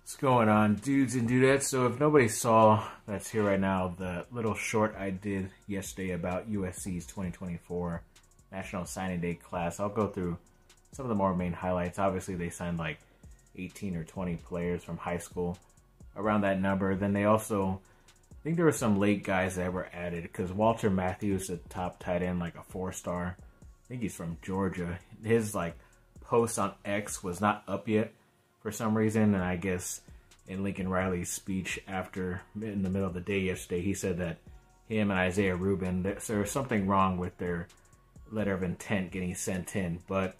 What's going on, dudes and dudettes? So if nobody saw that's here right now, the little short I did yesterday about USC's 2024 National Signing Day class, I'll go through some of the more main highlights. Obviously, they signed like 18 or 20 players from high school, around that number. Then they also, I think there were some late guys that were added, because Walter Matthews, the top tight end, like a 4-star, I think he's from Georgia. His like post on X was not up yet for some reason, and I guess in Lincoln Riley's speech after, in the middle of the day yesterday, he said that him and Isaiah Rubin, there was something wrong with their letter of intent getting sent in, but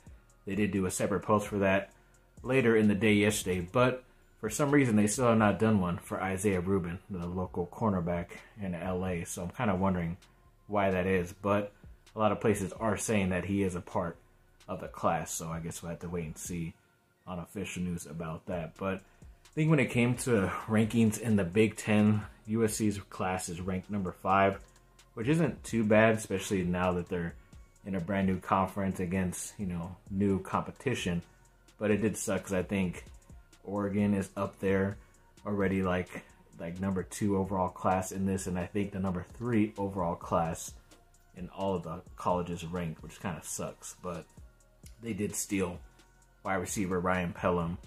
they did do a separate post for that later in the day yesterday. But for some reason, they still have not done one for Isaiah Rubin, the local cornerback in LA. So I'm kind of wondering why that is. But a lot of places are saying that he is a part of the class. So I guess we'll have to wait and see on official news about that. But I think when it came to rankings in the Big Ten, USC's class is ranked number 5, which isn't too bad, especially now that they're in a brand new conference against, new competition. But it did suck because I think Oregon is up there already, like number 2 overall class in this, and I think the number 3 overall class in all of the colleges ranked, which kind of sucks. But they did steal wide receiver Ryan Pelham,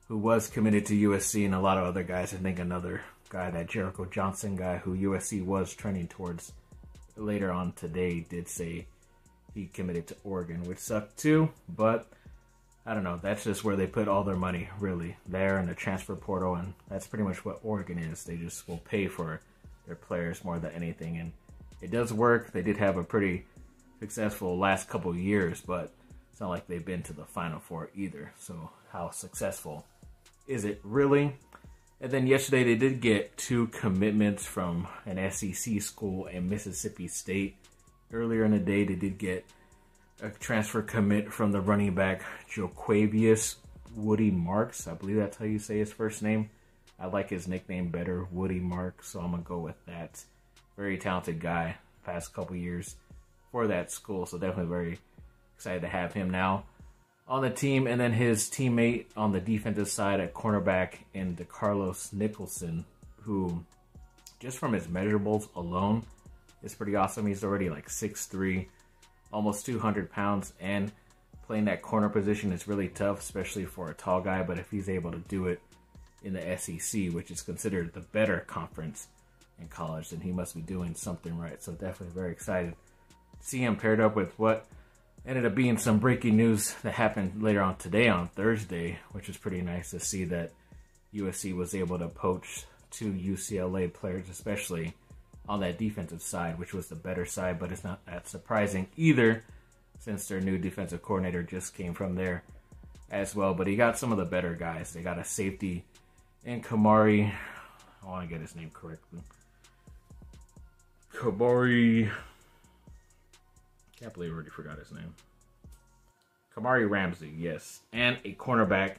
who was committed to USC, and a lot of other guys. I think another guy, that Jericho Johnson guy, who USC was trending towards later on today, did say he committed to Oregon, which sucked too. But I don't know, that's just where they put all their money, really, there in the transfer portal, and that's pretty much what Oregon is. They just will pay for their players more than anything, and it does work. They did have a pretty successful last couple years, but it's not like they've been to the Final Four either. So how successful is it really? And then yesterday they did get 2 commitments from an SEC school and Mississippi State. Earlier in the day they did get a transfer commit from the running back Joquavius Woody Marks. I believe that's how you say his first name. I like his nickname better, Woody Marks, so I'm going to go with that. Very talented guy, past couple years for that school, so definitely very excited to have him now on the team. And then his teammate on the defensive side at cornerback in DeCarlos Nicholson, who just from his measurables alone is pretty awesome. He's already like 6'3", almost 200 pounds, and playing that corner position is really tough, especially for a tall guy. But if he's able to do it in the SEC, which is considered the better conference in college, then he must be doing something right. So definitely very excited to see him paired up with what ended up being some breaking news that happened later on today on Thursday, which was pretty nice to see that USC was able to poach 2 UCLA players, especially on that defensive side, which was the better side. But it's not that surprising either, since their new defensive coordinator just came from there as well. But he got some of the better guys. They got a safety in Kamari. I want to get his name correctly. Kamari. Can't believe I already forgot his name. Kamari Ramsey, yes. And a cornerback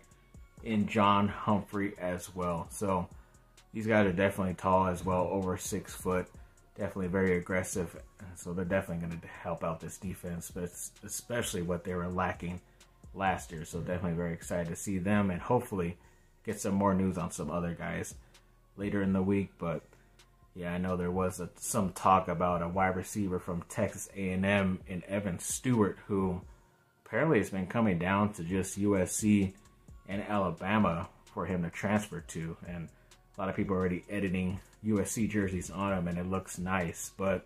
in John Humphrey as well. So these guys are definitely tall as well, over 6 foot. Definitely very aggressive. So they're definitely going to help out this defense, but especially what they were lacking last year. So definitely very excited to see them, and hopefully get some more news on some other guys later in the week. But yeah, I know there was some talk about a wide receiver from Texas A&M in Evan Stewart, who apparently has been coming down to just USC and Alabama for him to transfer to. And a lot of people are already editing USC jerseys on him, and it looks nice. But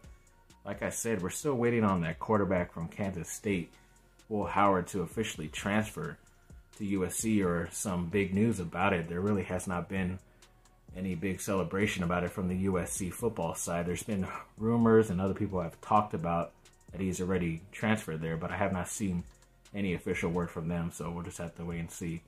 like I said, we're still waiting on that quarterback from Kansas State, Will Howard, to officially transfer to USC or some big news about it. There really has not been any big celebration about it from the USC football side. There's been rumors and other people have talked about that he's already transferred there, but I have not seen any official word from them. So we'll just have to wait and see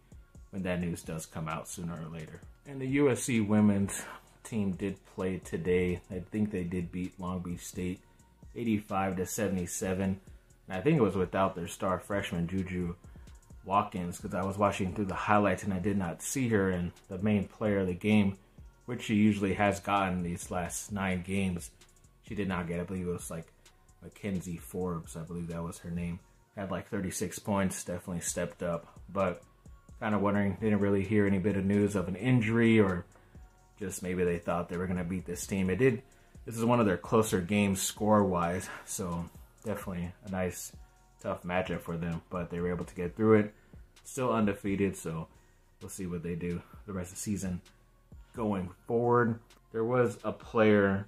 when that news does come out sooner or later. And the USC women's team did play today. I think they did beat Long Beach State 85-77. And I think it was without their star freshman Juju Watkins, because I was watching through the highlights and I did not see her. And the main player of the game, which she usually has gotten these last 9 games, she did not get. I believe it was like Mackenzie Forbes, I believe that was her name. Had like 36 points, definitely stepped up. But kind of wondering, didn't really hear any bit of news of an injury, or just maybe they thought they were going to beat this team. This is one of their closer games score-wise, so definitely a nice, tough matchup for them. But they were able to get through it, still undefeated, so we'll see what they do the rest of the season going forward. There was a player,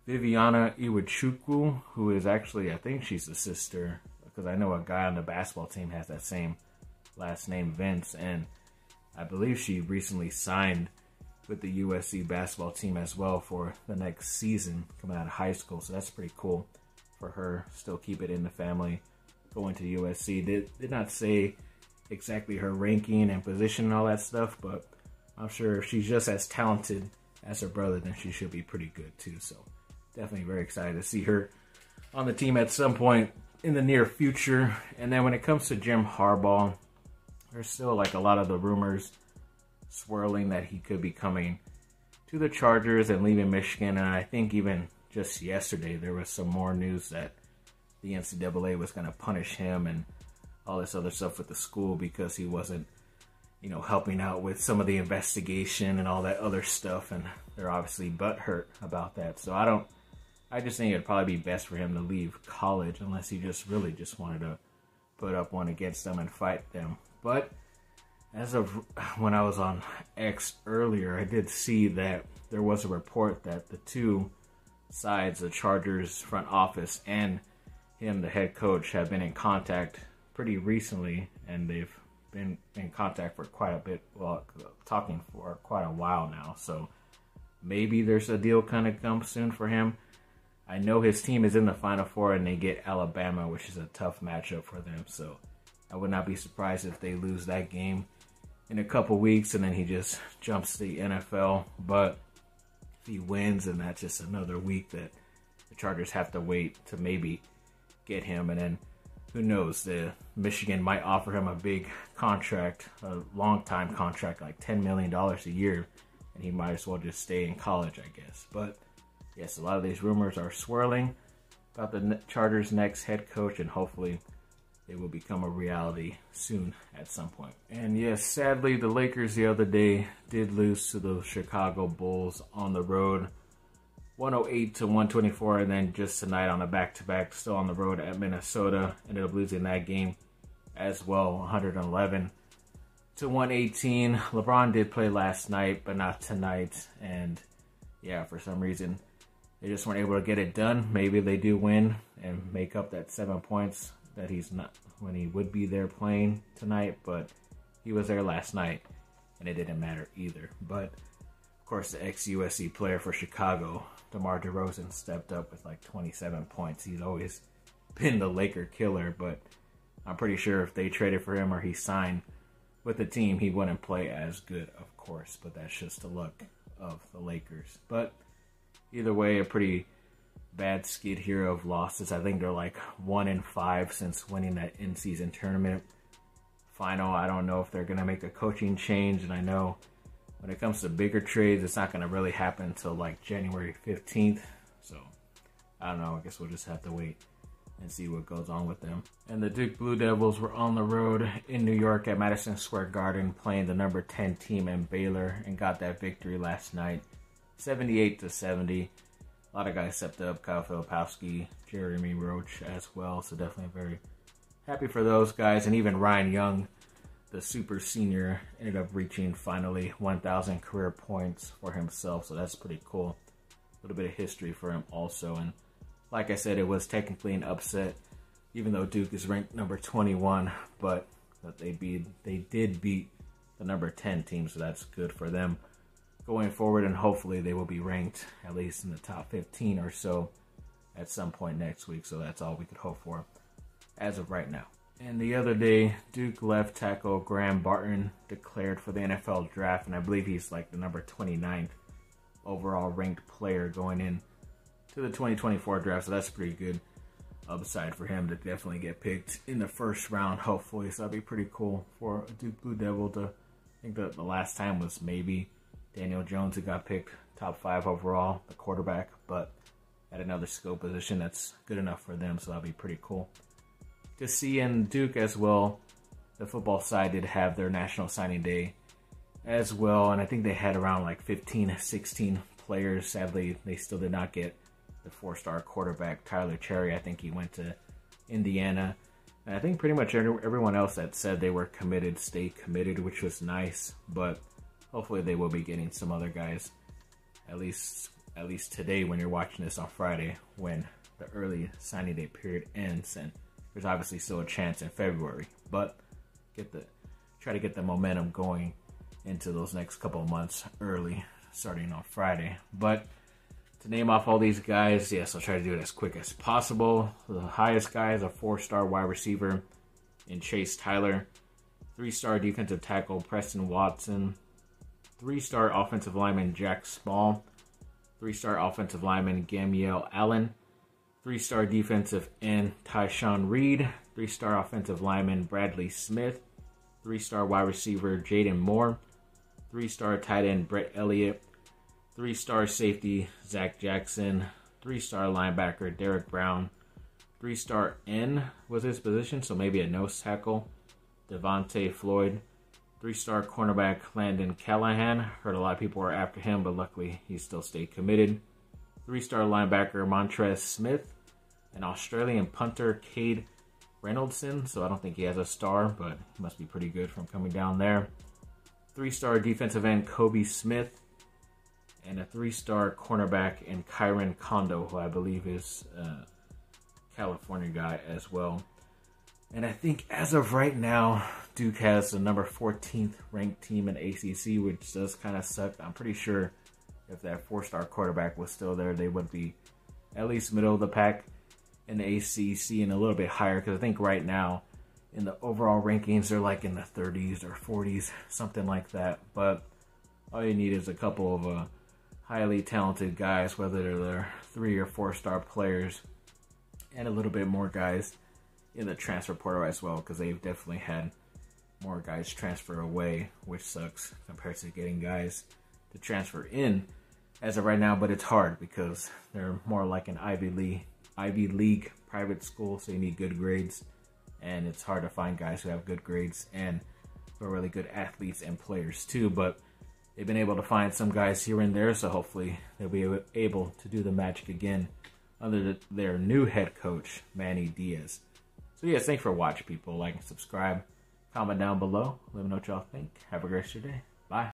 Viviana Iwachukwu, who is actually, I think she's the sister, because I know a guy on the basketball team has that same last name, Vince, and I believe she recently signed with the USC basketball team as well for the next season coming out of high school. So that's pretty cool for her. Still keep it in the family, going to USC. Did not say exactly her ranking and position and all that stuff, but I'm sure if she's just as talented as her brother, then she should be pretty good too. So definitely very excited to see her on the team at some point in the near future. And then when it comes to Jim Harbaugh, there's still like a lot of the rumors swirling that he could be coming to the Chargers and leaving Michigan. And I think even just yesterday there was some more news that the NCAA was going to punish him and all this other stuff with the school because he wasn't, helping out with some of the investigation and all that other stuff. And they're obviously butthurt about that. So I just think it'd probably be best for him to leave college unless he just really just wanted to put up one against them and fight them. But as of when I was on X earlier, I did see that there was a report that the two sides, the Chargers front office and him, the head coach, have been in contact pretty recently, and they've been in contact for quite a bit, talking for quite a while now. So maybe there's a deal kind of come soon for him. I know his team is in the Final Four and they get Alabama, which is a tough matchup for them. So I would not be surprised if they lose that game in a couple weeks and then he just jumps to the NFL. But if he wins, then that's just another week that the Chargers have to wait to maybe get him. And then who knows, the Michigan might offer him a big contract, a long-time contract, like $10 million a year, and he might as well just stay in college, I guess. But yes, a lot of these rumors are swirling about the Chargers' next head coach, and hopefully they will become a reality soon at some point. And yes, sadly, the Lakers the other day did lose to the Chicago Bulls on the road, 108-124, and then just tonight on a back-to-back, still on the road at Minnesota, ended up losing that game as well, 111-118. LeBron did play last night, but not tonight, and yeah, for some reason, they just weren't able to get it done. Maybe they do win and make up that 7 points that he's not when he would be there playing tonight, but he was there last night and it didn't matter either. But of course, the ex-USC player for Chicago, DeMar DeRozan, stepped up with like 27 points. He's always been the Laker killer, but I'm pretty sure if they traded for him or he signed with the team, he wouldn't play as good, of course, but that's just the luck of the Lakers. But either way, a pretty bad skid here of losses. I think they're like 1-5 since winning that in-season tournament final. I don't know if they're going to make a coaching change, and I know when it comes to bigger trades, it's not going to really happen until like January 15th. So I don't know. I guess we'll just have to wait and see what goes on with them. And the Duke Blue Devils were on the road in New York at Madison Square Garden playing the number 10 team in Baylor and got that victory last night, 78-70. A lot of guys stepped up, Kyle Filipowski, Jeremy Roach as well. So definitely very happy for those guys. And even Ryan Young, the super senior, ended up reaching finally 1,000 career points for himself. So that's pretty cool. A little bit of history for him also. And like I said, it was technically an upset, even though Duke is ranked number 21. But they did beat the number 10 team, so that's good for them going forward, and hopefully they will be ranked at least in the top 15 or so at some point next week. So that's all we could hope for as of right now. And the other day, Duke left tackle Graham Barton declared for the NFL draft, and I believe he's like the number 29th overall ranked player going in to the 2024 draft. So that's pretty good upside for him to definitely get picked in the first round, hopefully. So that'd be pretty cool for a Duke Blue Devil to, I think that the last time was maybe Daniel Jones, who got picked top 5 overall, the quarterback, but at another skill position that's good enough for them, so that'll be pretty cool to see. In Duke as well, the football side did have their National Signing Day as well, and I think they had around like 15, 16 players. Sadly, they still did not get the 4-star quarterback, Tyler Cherry. I think he went to Indiana. And I think pretty much everyone else that said they were committed stayed committed, which was nice. But hopefully they will be getting some other guys, at least today when you're watching this on Friday, when the early signing day period ends. And there's obviously still a chance in February. But try to get the momentum going into those next couple of months early, starting on Friday. But to name off all these guys, yes, I'll try to do it as quick as possible. The highest guy is a 4-star wide receiver in Chase Tyler, 3-star defensive tackle Preston Watson, 3-star offensive lineman Jack Small, 3-star offensive lineman Gamiel Allen, 3-star defensive end Tyshawn Reed, 3-star offensive lineman Bradley Smith, 3-star wide receiver Jaden Moore, 3-star tight end Brett Elliott, 3-star safety Zach Jackson, 3-star linebacker Derek Brown, 3-star end was his position, so maybe a nose tackle, Devontae Floyd, 3-star cornerback Landon Callahan. Heard a lot of people were after him, but luckily he still stayed committed. 3-star linebacker Montrez Smith, an Australian punter Cade Reynoldson, so I don't think he has a star, but he must be pretty good from coming down there. 3-star defensive end Kobe Smith, and a 3-star cornerback in Kyron Kondo, who I believe is a California guy as well. And I think as of right now, Duke has the number 14th ranked team in ACC, which does kind of suck. I'm pretty sure if that 4-star quarterback was still there, they would be at least middle of the pack in the ACC and a little bit higher, because I think right now in the overall rankings, they're like in the 30s or 40s, something like that. But all you need is a couple of highly talented guys, whether they're 3 or 4-star players, and a little bit more guys in the transfer portal as well, because they've definitely had more guys transfer away, which sucks compared to getting guys to transfer in as of right now. But it's hard because they're more like an Ivy League private school, so you need good grades. And it's hard to find guys who have good grades and who are really good athletes and players too. But they've been able to find some guys here and there, so hopefully they'll be able to do the magic again under their new head coach, Manny Diaz. So yes, thanks for watching, people. Like and subscribe. Comment down below. Let me know what y'all think. Have a great day. Bye.